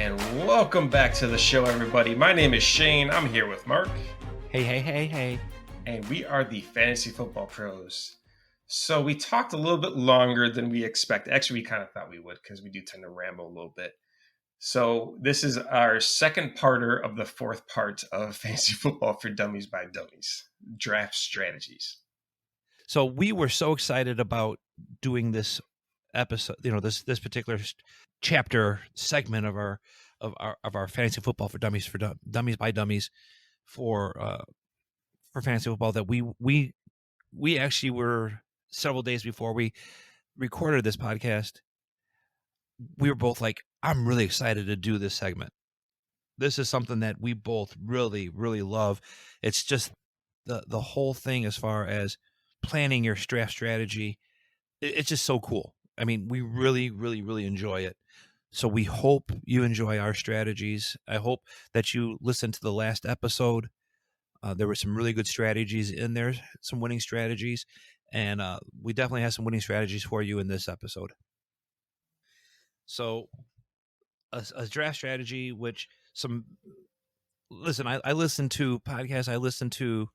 And welcome back to the show, everybody. My name is Shane. I'm here with Mark. Hey. And we are the Fantasy Football Pros. So we talked a little bit longer than we expected. Actually, we kind of thought we would because we do tend to ramble a little bit. So this is our second parter of the fourth part of Fantasy Football for Dummies by Dummies, draft strategies. So we were so excited about doing this episode, this particular chapter segment of our Fantasy Football for Dummies Dummies by Dummies for Fantasy Football that we actually were several days before we recorded this podcast. We were both like, I'm really excited to do this segment. This is something that we both really, really love. It's just the whole thing as far as planning your draft strategy. It's just so cool. I mean, we really, really, really enjoy it. So we hope you enjoy our strategies. I hope that you listened to the last episode. There were some really good strategies in there, some winning strategies. And we definitely have some winning strategies for you in this episode. So a draft strategy, which I listen to podcasts. I listen to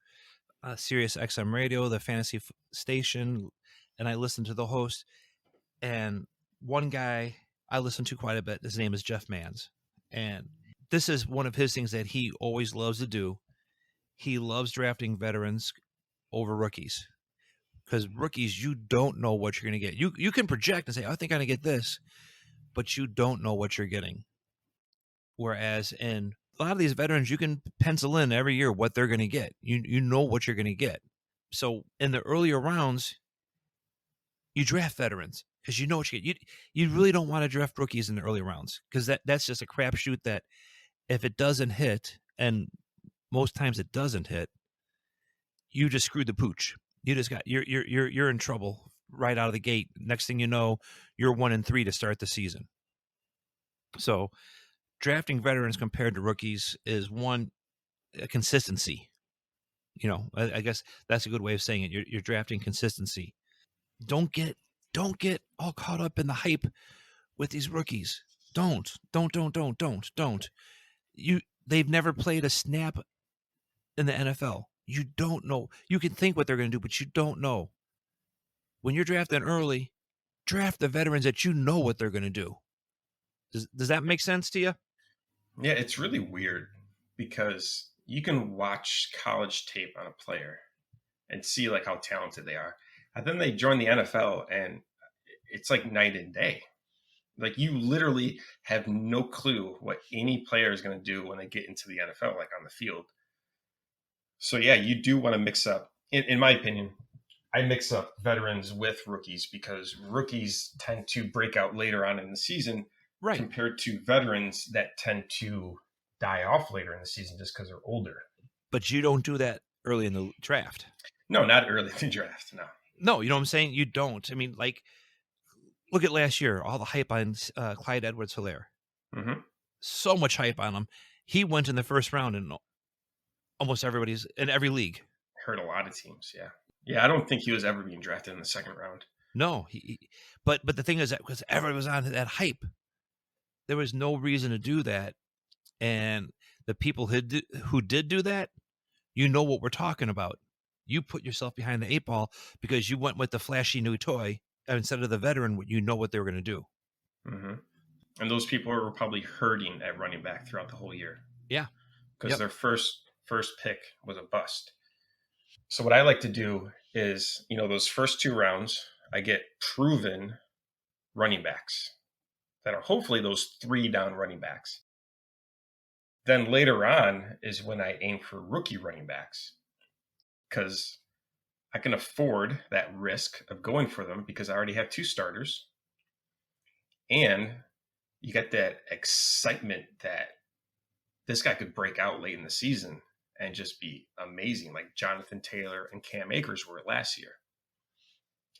Sirius XM Radio, the fantasy station, and I listen to the host. And one guy I listen to quite a bit, his name is Jeff Mans. And this is one of his things that he always loves to do. He loves drafting veterans over rookies. Because rookies, you don't know what you're going to get. You can project and say, I think I'm going to get this, but you don't know what you're getting. Whereas in a lot of these veterans, you can pencil in every year what they're going to get. You know what you're going to get. So in the earlier rounds, you draft veterans because you know what you get. You really don't want to draft rookies in the early rounds because that's just a crapshoot that if it doesn't hit, and most times it doesn't hit, you just screwed the pooch. You just got you're in trouble right out of the gate. Next thing you know, you're 1-3 to start the season. So drafting veterans compared to rookies is a consistency. I guess that's a good way of saying it. You're drafting consistency. Don't get all caught up in the hype with these rookies. Don't. They've never played a snap in the NFL. You don't know. You can think what they're going to do, but you don't know. When you're drafting early, draft the veterans that you know what they're going to do. Does that make sense to you? Yeah, it's really weird because you can watch college tape on a player and see like how talented they are. And then they join the NFL and it's like night and day. Like you literally have no clue what any player is going to do when they get into the NFL, like on the field. So yeah, you do want to mix up. In my opinion, I mix up veterans with rookies because rookies tend to break out later on in the season, right, compared to veterans that tend to die off later in the season just because they're older. But you don't do that early in the draft. No, not early in the draft. No, you know what I'm saying? You don't. I mean, like, look at last year, all the hype on Clyde Edwards-Helaire. Mm-hmm. So much hype on him. He went in the first round in almost in every league. Hurt a lot of teams, yeah. Yeah, I don't think he was ever being drafted in the second round. No, but the thing is that because everyone was on that hype, there was no reason to do that. And the people who did do that, you know what we're talking about. You put yourself behind the 8 ball because you went with the flashy new toy instead of the veteran. You know what they were going to do. Mm-hmm. And those people were probably hurting at running back throughout the whole year. Yeah, because their first pick was a bust. So what I like to do is, those first 2 rounds, I get proven running backs that are hopefully those 3 down running backs. Then later on is when I aim for rookie running backs because I can afford that risk of going for them because I already have 2 starters. And you get that excitement that this guy could break out late in the season and just be amazing, like Jonathan Taylor and Cam Akers were last year.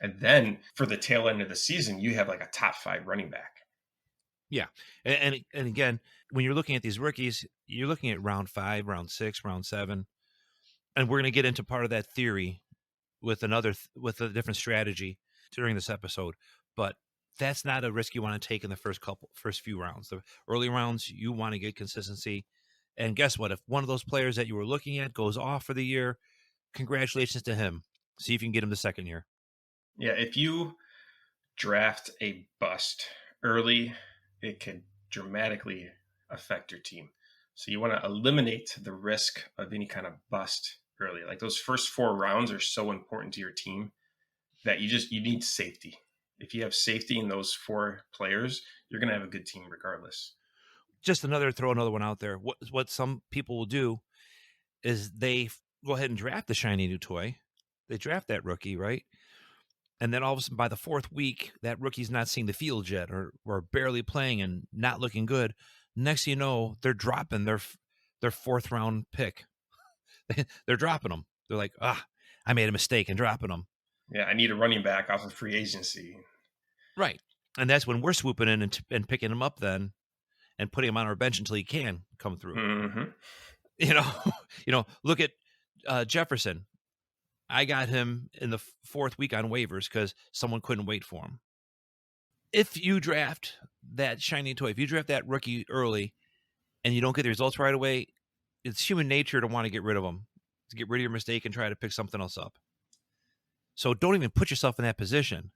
And then for the tail end of the season, you have like a top 5 running back. Yeah. And again, when you're looking at these rookies, you're looking at round 5, round 6, round 7. And we're going to get into part of that theory with a different strategy during this episode. But that's not a risk you want to take in the first few rounds. The early rounds, you want to get consistency. And guess what? If one of those players that you were looking at goes off for the year, congratulations to him. See if you can get him the second year. Yeah, if you draft a bust early, it could dramatically affect your team. So you want to eliminate the risk of any kind of bust early. Like those first 4 rounds are so important to your team that you need safety. If you have safety in those 4 players, you're going to have a good team regardless. Just throw another one out there. What some people will do is they go ahead and draft the shiny new toy. They draft that rookie, right? And then all of a sudden, by the 4th week, that rookie's not seeing the field yet, or barely playing and not looking good. Next thing you know, they're dropping their 4th round pick. They're dropping them. They're like, I made a mistake in dropping them. Yeah, I need a running back off of free agency. Right. And that's when we're swooping in and picking him up then and putting him on our bench until he can come through. Mm-hmm. Look at Jefferson. I got him in the 4th week on waivers because someone couldn't wait for him. If you draft that shiny toy, if you draft that rookie early and you don't get the results right away, it's human nature to want to get rid of them, to get rid of your mistake and try to pick something else up. So don't even put yourself in that position.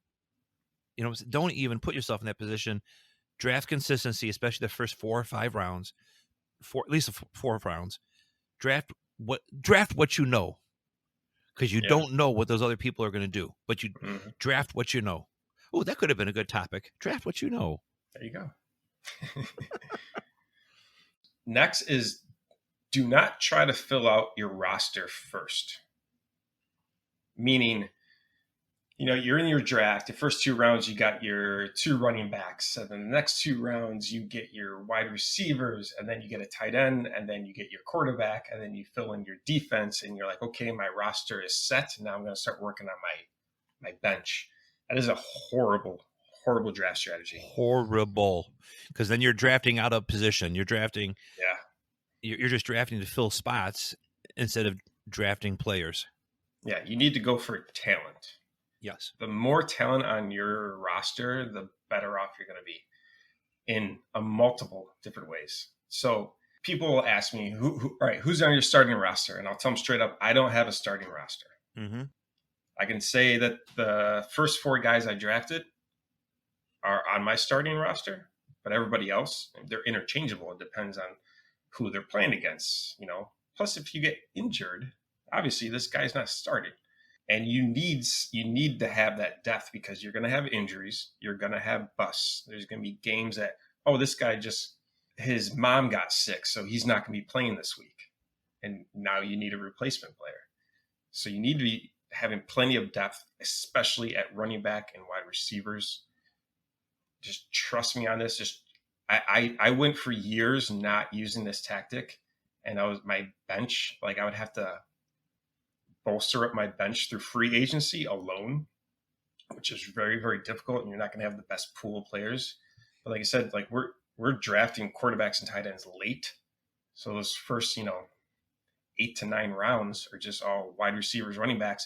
Don't even put yourself in that position. Draft consistency, especially the first 4 or 5 rounds, at least 4 rounds. Draft what you know, because you don't know what those other people are going to do, but you draft what you know. Oh, that could have been a good topic. Draft what you know. There you go. Next is, do not try to fill out your roster first. Meaning, you're in your draft. The first 2 rounds, you got your 2 running backs. And then the next 2 rounds, you get your wide receivers. And then you get a tight end. And then you get your quarterback. And then you fill in your defense. And you're like, okay, my roster is set. Now I'm going to start working on my bench. That is a horrible, horrible draft strategy. Horrible. Because then you're drafting out of position. You're drafting. Yeah. You're just drafting to fill spots instead of drafting players. Yeah, you need to go for talent. Yes. The more talent on your roster, the better off you're going to be in a multiple different ways. So people will ask me, all right, who's on your starting roster? And I'll tell them straight up, I don't have a starting roster. Mm-hmm. I can say that the first 4 guys I drafted are on my starting roster, but everybody else, they're interchangeable. It depends on who they're playing against, Plus, if you get injured, obviously this guy's not starting. And you need to have that depth because you're going to have injuries. You're going to have busts. There's going to be games that, this guy his mom got sick, so he's not going to be playing this week. And now you need a replacement player. So you need to be having plenty of depth, especially at running back and wide receivers. Just trust me on this. I went for years not using this tactic, and my bench, I would have to bolster up my bench through free agency alone, which is very, very difficult, and you're not going to have the best pool of players. But like I said, we're drafting quarterbacks and tight ends late, so those first 8 to 9 rounds are just all wide receivers, running backs,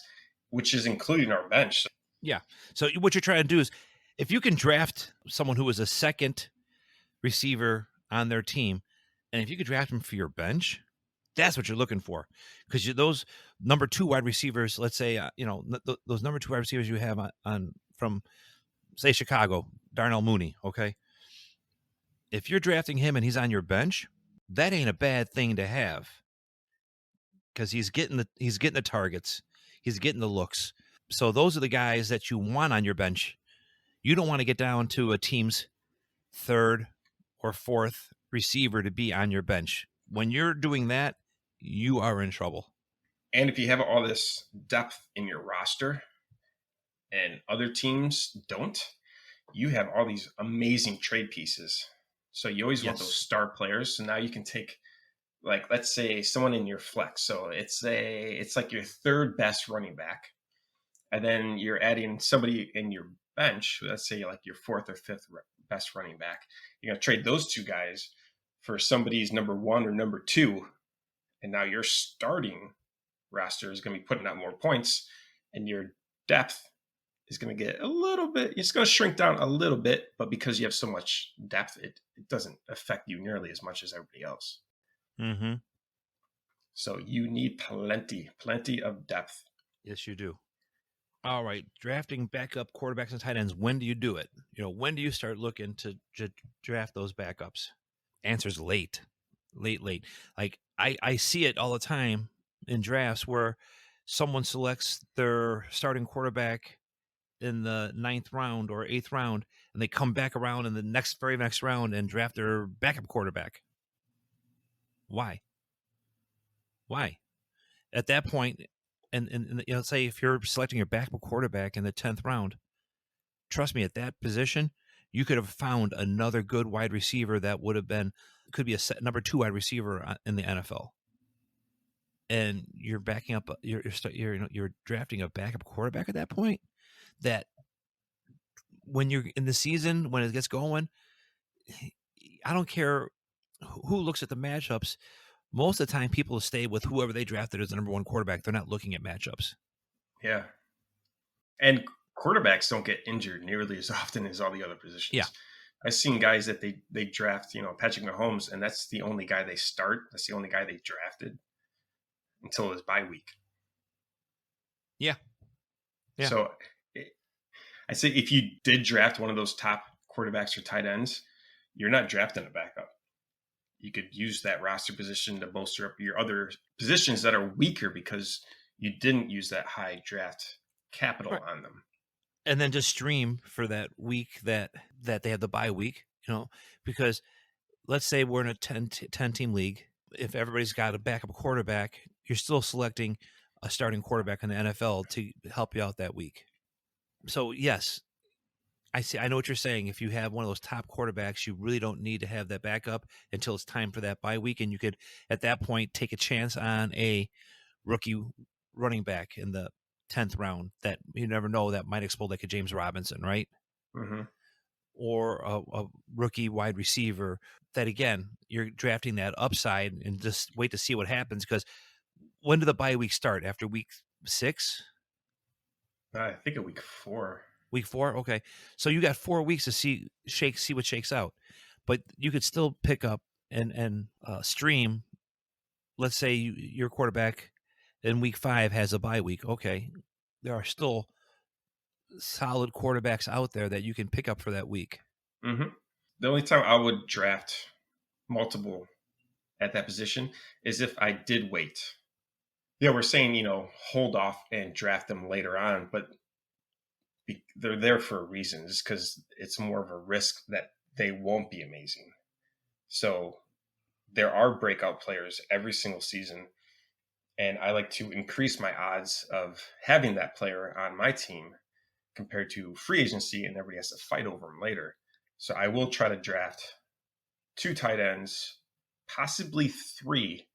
which is including our bench. Yeah. So what you're trying to do is, if you can draft someone who is a second receiver on their team, and if you could draft them for your bench, that's what you're looking for. Because those number 2 wide receivers, let's say, those number 2 wide receivers you have on from, say, Chicago, Darnell Mooney, okay? If you're drafting him and he's on your bench, that ain't a bad thing to have. Because he's getting the targets. He's getting the looks. So those are the guys that you want on your bench. You don't want to get down to a team's 3rd or 4th receiver to be on your bench. When you're doing that, you are in trouble. And if you have all this depth in your roster and other teams don't, you have all these amazing trade pieces. So you always want those star players. So now you can take, let's say someone in your flex. So it's like your 3rd best running back. And then you're adding somebody in your bench, let's say like your 4th or 5th best running back. You're going to trade those 2 guys for somebody's number 1 or number 2. And now your starting roster is going to be putting out more points, and your depth is going to get a little bit, it's going to shrink down a little bit, but because you have so much depth, it doesn't affect you nearly as much as everybody else. Mm-hmm. So you need plenty of depth. Yes, you do. All right, drafting backup quarterbacks and tight ends. When do you do it? When do you start looking to draft those backups? Answer's late. Like I see it all the time in drafts where someone selects their starting quarterback in the 9th round or 8th round, and they come back around in the very next round and draft their backup quarterback. Why? At that point, and say if you're selecting your backup quarterback in the 10th round, trust me, at that position, you could have found another good wide receiver that could be a number 2 wide receiver in the NFL. And you're backing up, you're drafting a backup quarterback at that point. That when you're in the season, when it gets going, I don't care who looks at the matchups. Most of the time, people stay with whoever they drafted as the number 1 quarterback. They're not looking at matchups. Yeah. And quarterbacks don't get injured nearly as often as all the other positions. Yeah. I've seen guys that they draft, Patrick Mahomes, and that's the only guy they start. That's the only guy they drafted until his bye week. Yeah. So I say if you did draft one of those top quarterbacks or tight ends, you're not drafting a backup. You could use that roster position to bolster up your other positions that are weaker because you didn't use that high draft capital on them. And then just stream for that week that they have the bye week, because let's say we're in a 10 team league. If everybody's got a backup quarterback, you're still selecting a starting quarterback in the NFL to help you out that week. So yes, I know what you're saying. If you have one of those top quarterbacks, you really don't need to have that backup until it's time for that bye week. And you could, at that point, take a chance on a rookie running back in the 10th round that you never know that might explode, like a James Robinson, right? Mm-hmm. Or a rookie wide receiver that, again, you're drafting that upside and just wait to see what happens. Because when do the bye week start? After week 6? I think a week 4. Week 4? Okay. So you got 4 weeks to see what shakes out. But you could still pick up and stream. Let's say your quarterback in week 5 has a bye week. Okay. There are still solid quarterbacks out there that you can pick up for that week. Mm-hmm. The only time I would draft multiple at that position is if I did wait. Yeah, we're saying, hold off and draft them later on, but they're there for a reason. It's because it's more of a risk that they won't be amazing. So there are breakout players every single season, and I like to increase my odds of having that player on my team compared to free agency, and everybody has to fight over them later. So I will try to draft 2 tight ends, possibly 3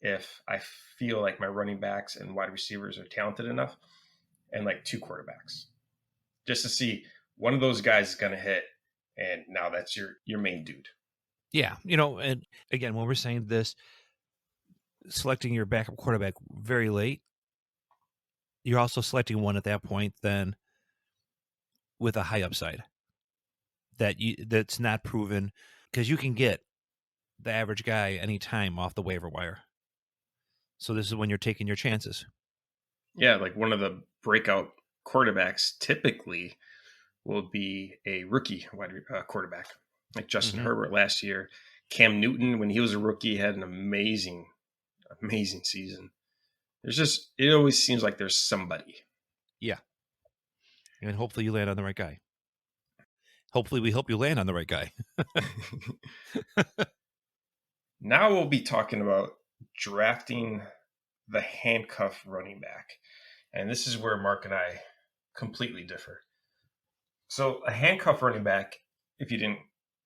if I feel like my running backs and wide receivers are talented enough, and like 2 quarterbacks, just to see one of those guys is going to hit, and now that's your main dude. Yeah, and again, when we're saying this, selecting your backup quarterback very late, you're also selecting one at that point then with a high upside that's not proven, because you can get the average guy anytime off the waiver wire. So this is when you're taking your chances. Yeah, like one of the breakout quarterbacks typically will be a rookie quarterback, like Justin Herbert last year. Cam Newton, when he was a rookie, had an amazing season. It always seems like there's somebody. Yeah. And hopefully you land on the right guy. Hopefully we hope you land on the right guy. Now we'll be talking about drafting the handcuff running back. And this is where Mark and I completely differ. So a handcuff running back, if you didn't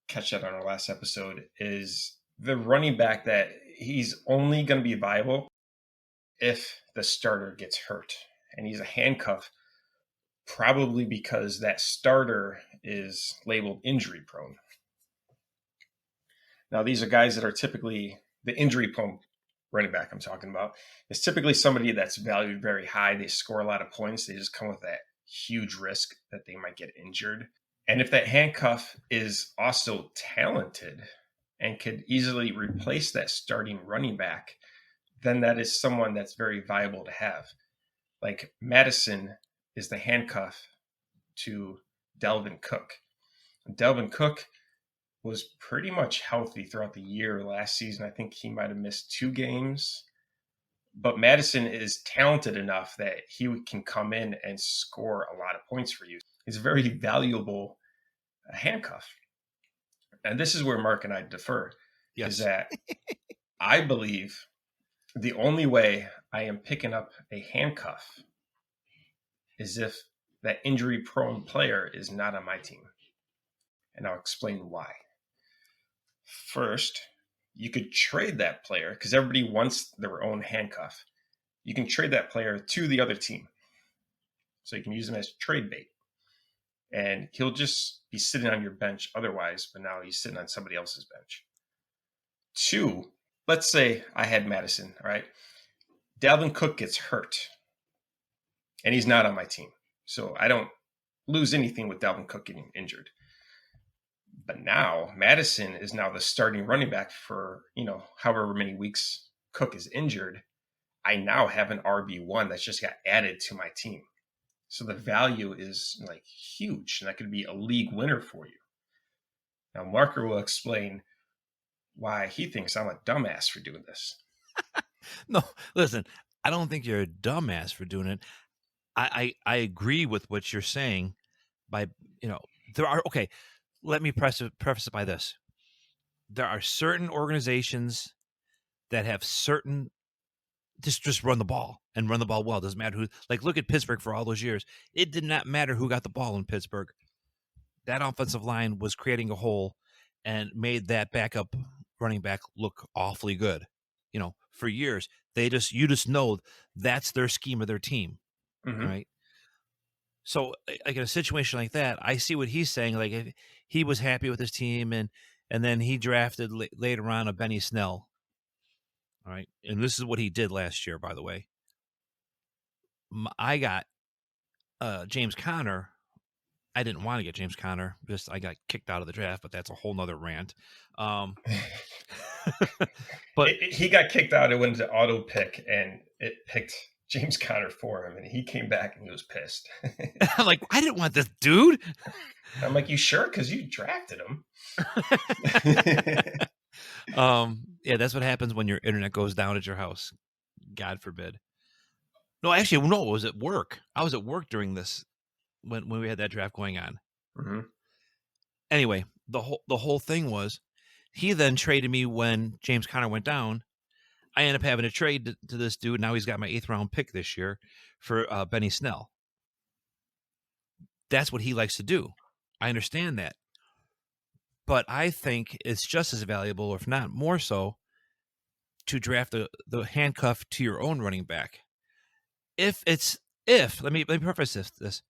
catch that on our last episode, is the running back that he's only going to be viable if the starter gets hurt. And he's a handcuff probably because that starter is labeled injury prone. Now, these are guys that are typically the injury prone running back I'm talking about. Is typically somebody that's valued very high. They score a lot of points. They just come with that huge risk that they might get injured. And if that handcuff is also talented and could easily replace that starting running back, then that is someone that's very viable to have. Like Madison is the handcuff to Dalvin Cook. Dalvin Cook was pretty much healthy throughout the year last season. I think he might have missed 2 games. But Madison is talented enough that he can come in and score a lot of points for you. He's a very valuable handcuff. And this is where Mark and I differ, is that I believe the only way I am picking up a handcuff is if that injury prone player is not on my team. And I'll explain why. First, you could trade that player because everybody wants their own handcuff. You can trade that player to the other team. So you can use him as trade bait. And he'll just be sitting on your bench otherwise, but now he's sitting on somebody else's bench. 2, let's say I had Madison, all right? Dalvin Cook gets hurt, and he's not on my team. So I don't lose anything with Dalvin Cook getting injured. But now Madison is now the starting running back for, however many weeks Cook is injured. I now have an RB1 that's just got added to my team. So the value is like huge, and that could be a league winner for you. Now, Marker will explain why he thinks I'm a dumbass for doing this. No, listen, I don't think you're a dumbass for doing it. I agree with what you're saying by, there are, okay, let me preface it by this. There are certain organizations that have certain, just run the ball and run the ball well. Doesn't matter who, like look at Pittsburgh for all those years. It did not matter who got the ball in Pittsburgh. That offensive line was creating a hole and made that backup running back look awfully good. For years, you just know that's their scheme of their team. Mm-hmm. Right. So like in a situation like that, I see what he's saying. Like if he was happy with his team and then he drafted later on a Benny Snell. All right. And this is what he did last year, by the way. I got James Conner. I didn't want to get James Conner. I got kicked out of the draft, but that's a whole nother rant. But he got kicked out. It went to auto pick, and it picked James Conner for him, and he came back and he was pissed. I'm like, I didn't want this dude. I'm like, you sure? Because you drafted him. Yeah, that's what happens when your internet goes down at your house. God forbid. No, actually, no, it was at work. I was at work during this when we had that draft going on. Mm-hmm. Anyway, the whole thing was he then traded me when James Conner went down. I ended up having to trade to this dude. Now he's got my 8th round pick this year for Benny Snell. That's what he likes to do. I understand that. But I think it's just as valuable, if not more so, to draft the handcuff to your own running back. Let me preface this.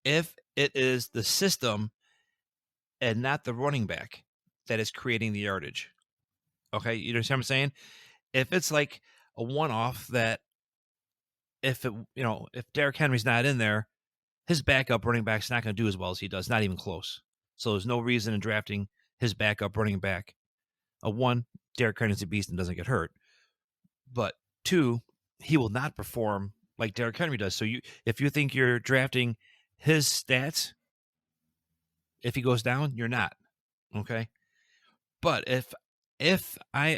If it is the system and not the running back that is creating the yardage. Okay, you understand what I'm saying? If it's like a one-off that if Derrick Henry's not in there, his backup running back's not going to do as well as he does, not even close. So there's no reason in drafting his backup running back. One, Derrick Henry's a beast and doesn't get hurt. But 2, he will not perform like Derrick Henry does. So if you think you're drafting his stats, if he goes down, you're not. Okay? But if I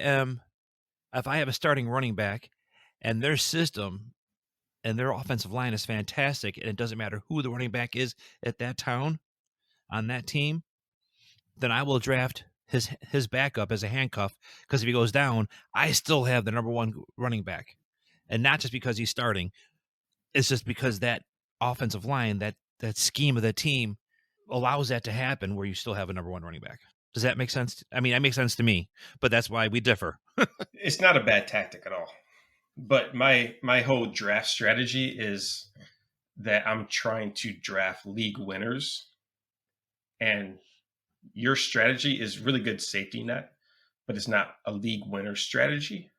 have a starting running back and their system and their offensive line is fantastic, and it doesn't matter who the running back is at that town on that team, then I will draft his backup as a handcuff, because if he goes down, I still have the number 1 running back. And not just because he's starting, it's just because that offensive line, that scheme of the team allows that to happen where you still have a number 1 running back. Does that make sense? I mean, that makes sense to me, but that's why we differ. It's not a bad tactic at all. But my whole draft strategy is that I'm trying to draft league winners, and your strategy is really good safety net, but it's not a league winner strategy.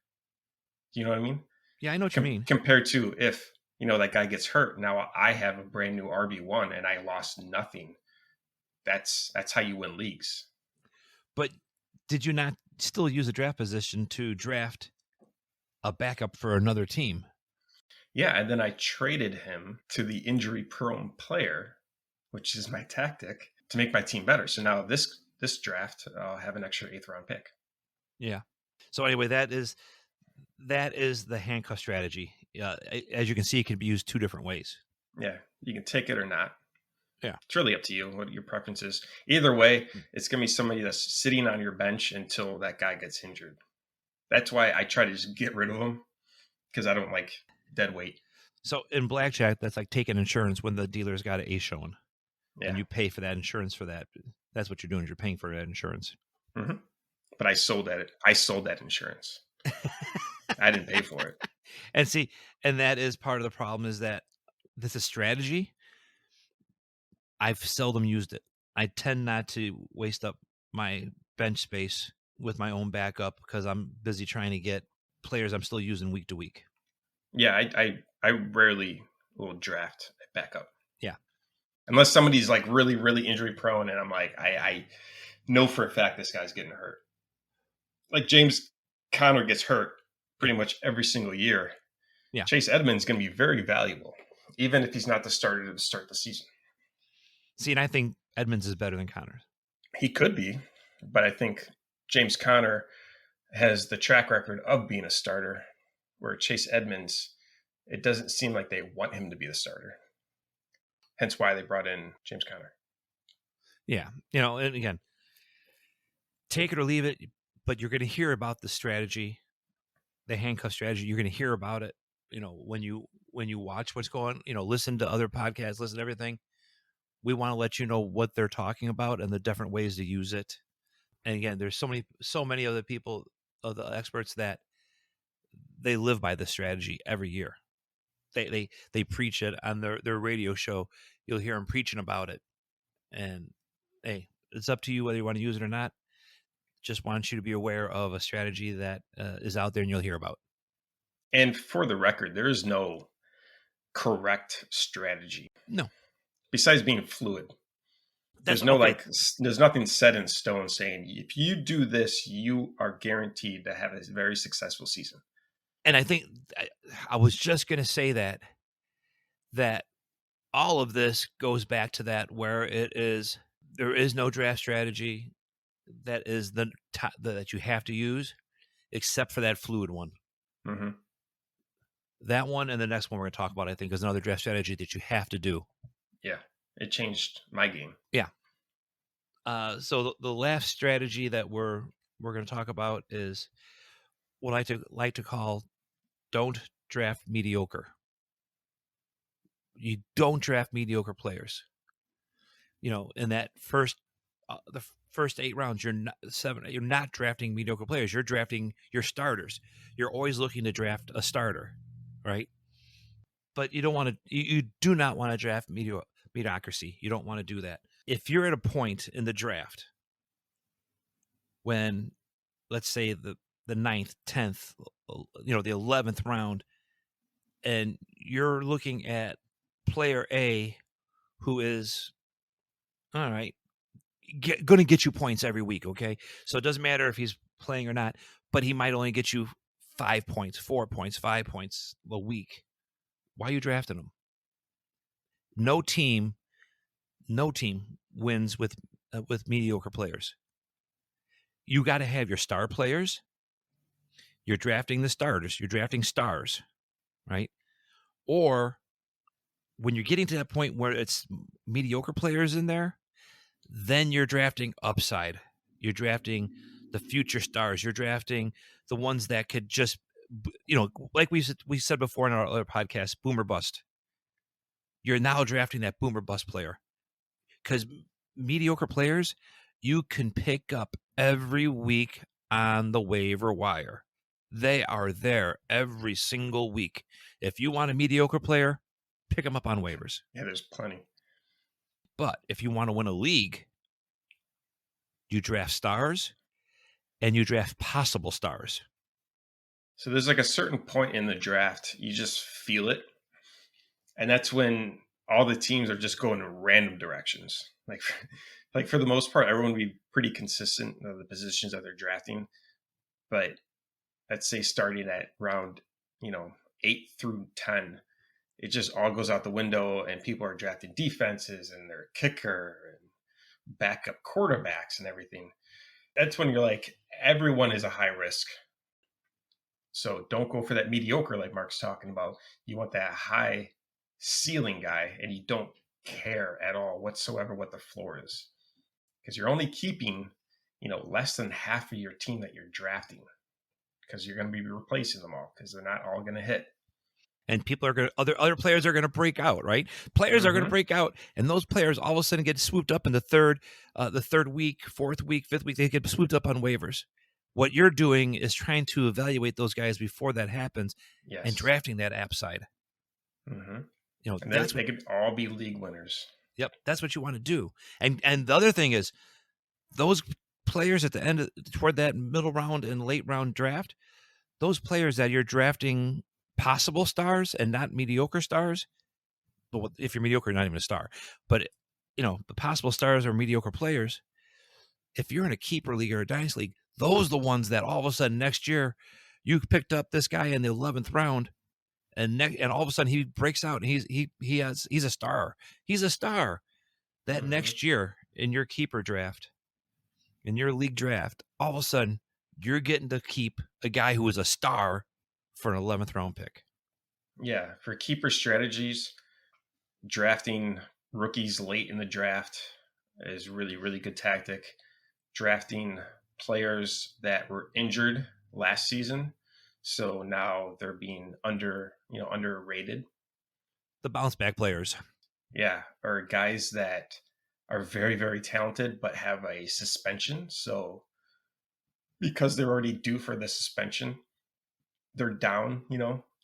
Do you know what I mean? Yeah, I know what you mean. Compared to if that guy gets hurt. Now I have a brand new RB1 and I lost nothing. That's how you win leagues. But did you not still use a draft position to draft a backup for another team? Yeah, and then I traded him to the injury prone player, which is my tactic to make my team better. So now this draft, I'll have an extra 8th round pick. Yeah. So anyway, that is the handcuff strategy. As you can see, it can be used 2 different ways. Yeah, you can take it or not. Yeah. It's really up to you what your preference is. Either way, it's going to be somebody that's sitting on your bench until that guy gets injured. That's why I try to just get rid of them, because I don't like dead weight. So in blackjack, that's like taking insurance when the dealer's got an ace showing, and you pay for that insurance for that. That's what you're doing. You're paying for that insurance. Mm-hmm. But I sold that insurance. I didn't pay for it. And see, and that is part of the problem, is that this is strategy. I've seldom used it. I tend not to waste up my bench space with my own backup because I'm busy trying to get players I'm still using week to week. Yeah, I rarely will draft a backup. Yeah. Unless somebody's like really, really injury prone and I'm like, I know for a fact this guy's getting hurt. Like James Conner gets hurt pretty much every single year. Yeah. Chase Edmonds is going to be very valuable, even if he's not the starter to start the season. See, and I think Edmonds is better than Conner. He could be, but I think James Conner has the track record of being a starter, where Chase Edmonds, it doesn't seem like they want him to be the starter. Hence why they brought in James Conner. Yeah. And again, take it or leave it, but you're going to hear about the strategy, the handcuff strategy. You're going to hear about it, when you watch what's going, listen to other podcasts, listen to everything. We want to let you know what they're talking about and the different ways to use it. And again, there's so many other people, of the experts, that they live by this strategy every year. They preach it on their radio show. You'll hear them preaching about it. And hey, it's up to you whether you want to use it or not. Just want you to be aware of a strategy that is out there and you'll hear about. And for the record, there is no correct strategy. No. Besides being fluid. There's there's nothing set in stone saying if you do this, you are guaranteed to have a very successful season. And I think I was just going to say that all of this goes back to that, where there is no draft strategy that is that you have to use, except for that fluid one. Mm-hmm. That one and the next one we're going to talk about, I think, is another draft strategy that you have to do. Yeah, it changed my game. Yeah. So the last strategy that we're going to talk about is what I like to call don't draft mediocre. You don't draft mediocre players. In that the first 8 rounds, you're not drafting mediocre players. You're drafting your starters. You're always looking to draft a starter, right? But you do not want to draft mediocrity. You don't want to do that. If you're at a point in the draft when, let's say, the 9th, 10th, the 11th round, and you're looking at player A, who is, all right, going to get you points every week, okay? So it doesn't matter if he's playing or not, but he might only get you 5 points, 4 points, 5 points a week. Why are you drafting him? No team wins with mediocre players. You got to have your star players. You're drafting the starters. You're drafting stars, right? Or when you're getting to that point where it's mediocre players in there, then you're drafting upside. You're drafting the future stars. You're drafting the ones that could just, like we said before in our other podcast, boomer bust. You're now drafting that boomer bust player, because mediocre players you can pick up every week on the waiver wire. They are there every single week. If you want a mediocre player, pick them up on waivers. Yeah, there's plenty. But if you want to win a league, you draft stars and you draft possible stars. So there's like a certain point in the draft, you just feel it. And that's when all the teams are just going in random directions. Like for the most part, everyone will be pretty consistent of the positions that they're drafting. But let's say starting at round, 8 through 10, it just all goes out the window, and people are drafting defenses and their kicker and backup quarterbacks and everything. That's when you're like, everyone is a high risk. So don't go for that mediocre like Mark's talking about. You want that high ceiling guy, and you don't care at all whatsoever what the floor is, because you're only keeping, less than half of your team that you're drafting, because you're going to be replacing them all because they're not all going to hit. And people are going to, other players are going to break out, right? Players are going to break out, and those players all of a sudden get swooped up in the third week, fourth week, fifth week. They get swooped up on waivers. What you're doing is trying to evaluate those guys before that happens, and drafting that upside. And that's they could all be league winners. Yep, that's what you want to do. And the other thing is, those players at the end toward that middle round and late round draft, those players that you're drafting possible stars and not mediocre stars. But if you're mediocre, you're not even a star. But the possible stars or mediocre players, if you're in a keeper league or a dynasty league, those are the ones that all of a sudden next year you picked up this guy in the 11th round, and all of a sudden he breaks out and he's a star. He's a star. That next year in your keeper draft, in your league draft, all of a sudden you're getting to keep a guy who is a star for an 11th round pick. Yeah, for keeper strategies, drafting rookies late in the draft is really, really good tactic. Drafting players that were injured last season, so now they're being underrated. The bounce back players. Yeah, or guys that are very, very talented but have a suspension. So because they're already due for the suspension, they're down,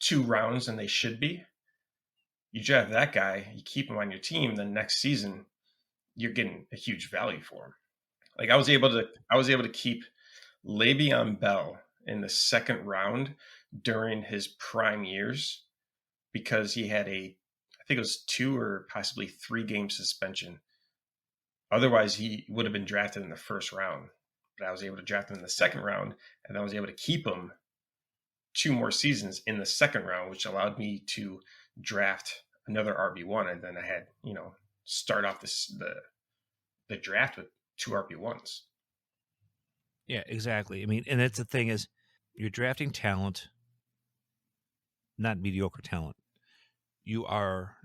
2 rounds and they should be. You draft that guy, you keep him on your team, then next season you're getting a huge value for him. Like I was able to keep Le'Veon Bell in the 2nd round during his prime years because he had I think it was 2 or possibly 3 game suspension. Otherwise, he would have been drafted in the 1st round. But I was able to draft him in the 2nd round, and I was able to keep him 2 more seasons in the 2nd round, which allowed me to draft another RB1. And then I had, start off the draft with 2 RB1s. Yeah, exactly. I mean, and that's the thing is, you're drafting talent, not mediocre talent. You are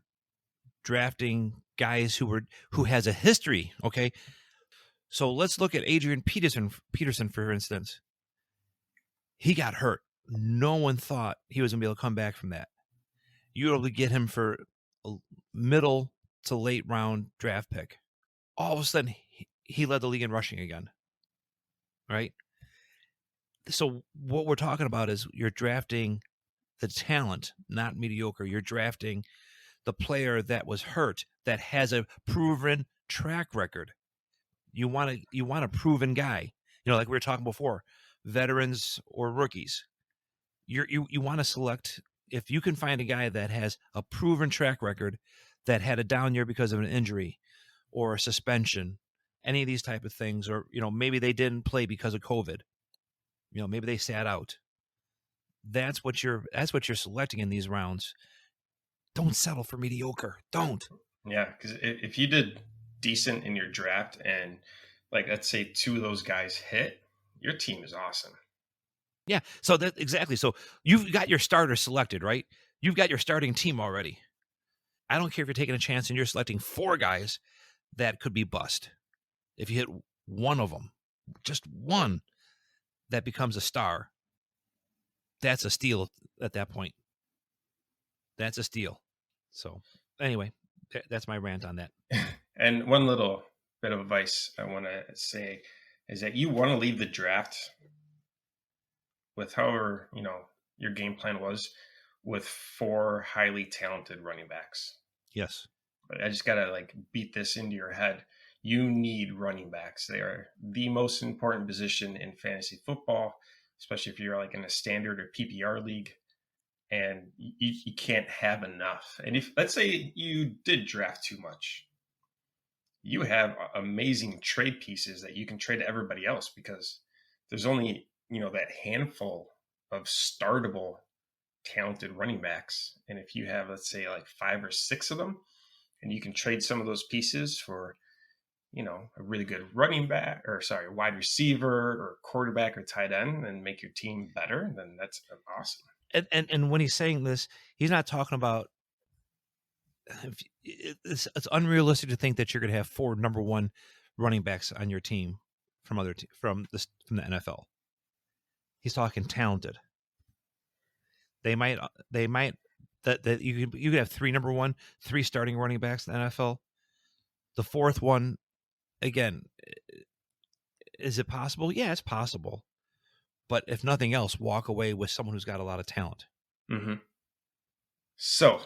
drafting guys who has a history. Okay, so let's look at Adrian Peterson, for instance. He got hurt. No one thought he was going to be able to come back from that. You were able to get him for a middle to late round draft pick. All of a sudden, he led the league in rushing again. Right? So what we're talking about is you're drafting the talent, not mediocre. You're drafting the player that was hurt, that has a proven track record. You want a proven guy. Like we were talking before, veterans or rookies. You want to select, if you can find a guy that has a proven track record, that had a down year because of an injury or a suspension, any of these type of things, or maybe they didn't play because of COVID. Maybe they sat out. That's what you're selecting in these rounds. Don't settle for mediocre. Don't. Yeah, because if you did decent in your draft and, like, let's say 2 of those guys hit, your team is awesome. Yeah, so that exactly. So you've got your starter selected, right? You've got your starting team already. I don't care if you're taking a chance and you're selecting 4 guys that could be bust. If you hit one of them, just one, that becomes a star, that's a steal at that point. That's a steal. So anyway, that's my rant on that. And one little bit of advice I want to say is that you want to leave the draft with however, your game plan was, with 4 highly talented running backs. Yes. But I just got to beat this into your head. You need running backs. They are the most important position in fantasy football, especially if you're in a standard or PPR league. and you can't have enough. And if, let's say, you did draft too much, you have amazing trade pieces that you can trade to everybody else, because there's only, that handful of startable talented running backs. And if you have, let's say, like 5 or 6 of them, and you can trade some of those pieces for, a really good running back, or sorry, wide receiver or quarterback or tight end, and make your team better, then that's awesome. And when he's saying this, he's not talking about, it's unrealistic to think that you're going to have 4 number 1 running backs on your team from the NFL. He's talking talented. They might that you could have 3 number 1, 3 starting running backs in the NFL. The 4th one, again, is it possible? Yeah, it's possible. But if nothing else, walk away with someone who's got a lot of talent. Mm-hmm. So,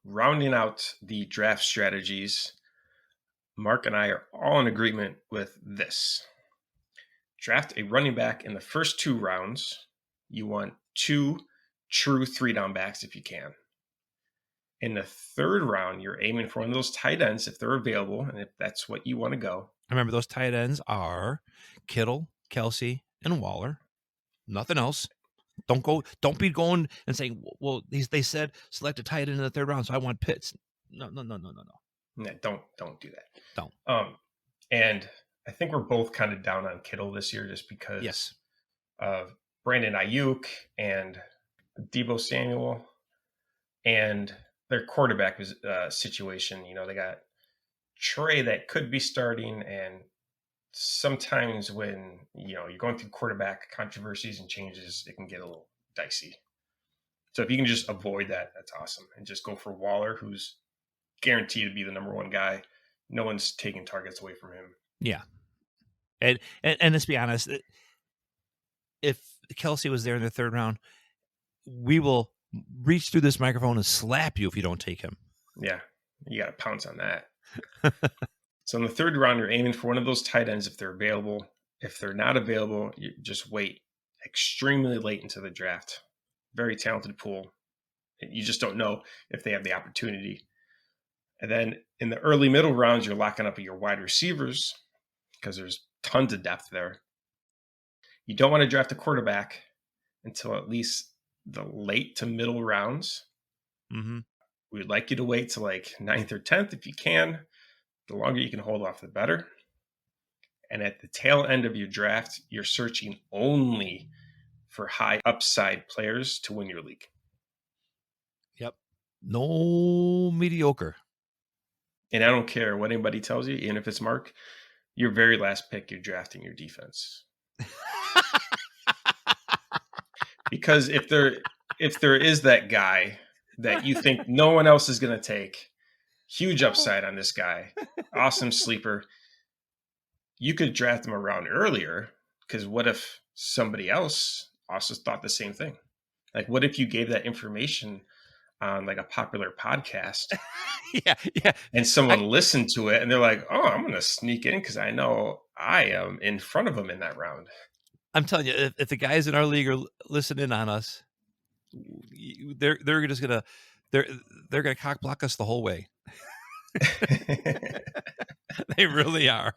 rounding out the draft strategies, Mark and I are all in agreement with this. Draft a running back in the first 2 rounds. You want 2 true 3-down backs if you can. In the 3rd round, you're aiming for one of those tight ends if they're available, and if that's what you want to go. Remember, those tight ends are Kittle, Kelsey, and Waller. Nothing else. Don't be going and saying, well, they said select a tight end in the 3rd round, so I want Pitts. No. Yeah, don't do that. Don't. And I think we're both kind of down on Kittle this year, just because of Brandon Ayuk and Deebo Samuel and their quarterback situation. They got Trey that could be starting, and sometimes when you're going through quarterback controversies and changes, it can get a little dicey. So if you can just avoid that, that's awesome, and just go for Waller, who's guaranteed to be the number 1 guy. No one's taking targets away from him. Yeah, and let's be honest, if Kelsey was there in the 3rd round, we will reach through this microphone and slap you if you don't take him. Yeah, you got to pounce on that. So in the 3rd round, you're aiming for one of those tight ends if they're available. If they're not available, you just wait extremely late into the draft. Very talented pool. You just don't know if they have the opportunity. And then in the early middle rounds, you're locking up your wide receivers, because there's tons of depth there. You don't want to draft a quarterback until at least the late to middle rounds. Mm-hmm. We'd like you to wait to like 9th or 10th if you can. The longer you can hold off, the better. And at the tail end of your draft, you're searching only for high upside players to win your league. Yep. No mediocre. And I don't care what anybody tells you, even if it's Mark, your very last pick, you're drafting your defense. Because if there is that guy that you think no one else is going to take, huge upside on this guy, awesome sleeper, you could draft him around earlier, because what if somebody else also thought the same thing? Like, what if you gave that information on like a popular podcast? yeah. And someone listened to it and they're like, oh, I'm going to sneak in because I know I am in front of them in that round. I'm telling you, if the guys in our league are listening on us, they're just gonna they're gonna cock block us the whole way. They really are.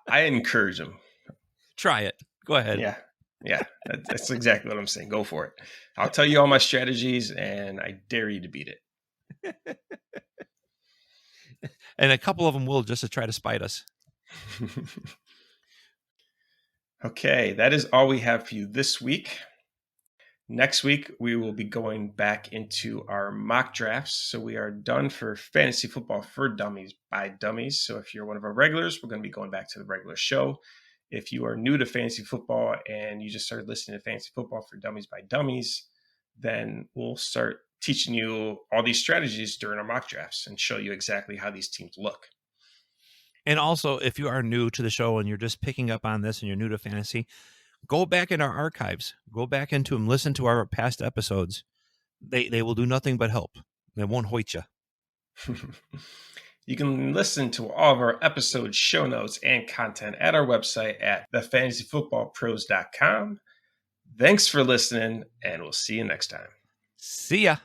I encourage them. Try it. Go ahead. Yeah, that's exactly what I'm saying. Go for it. I'll tell you all my strategies, and I dare you to beat it. And a couple of them will, just to try to spite us. Okay, that is all we have for you this week. Next week, we will be going back into our mock drafts. So we are done for Fantasy Football for Dummies by Dummies. So if you're one of our regulars, we're going to be going back to the regular show. If you are new to Fantasy Football and you just started listening to Fantasy Football for Dummies by Dummies, then we'll start teaching you all these strategies during our mock drafts and show you exactly how these teams look. And also, if you are new to the show and you're just picking up on this and you're new to fantasy, go back in our archives. Go back into them. Listen to our past episodes. They will do nothing but help. They won't hoit you. You can listen to all of our episode show notes and content at our website at thefantasyfootballpros.com. Thanks for listening, and we'll see you next time. See ya.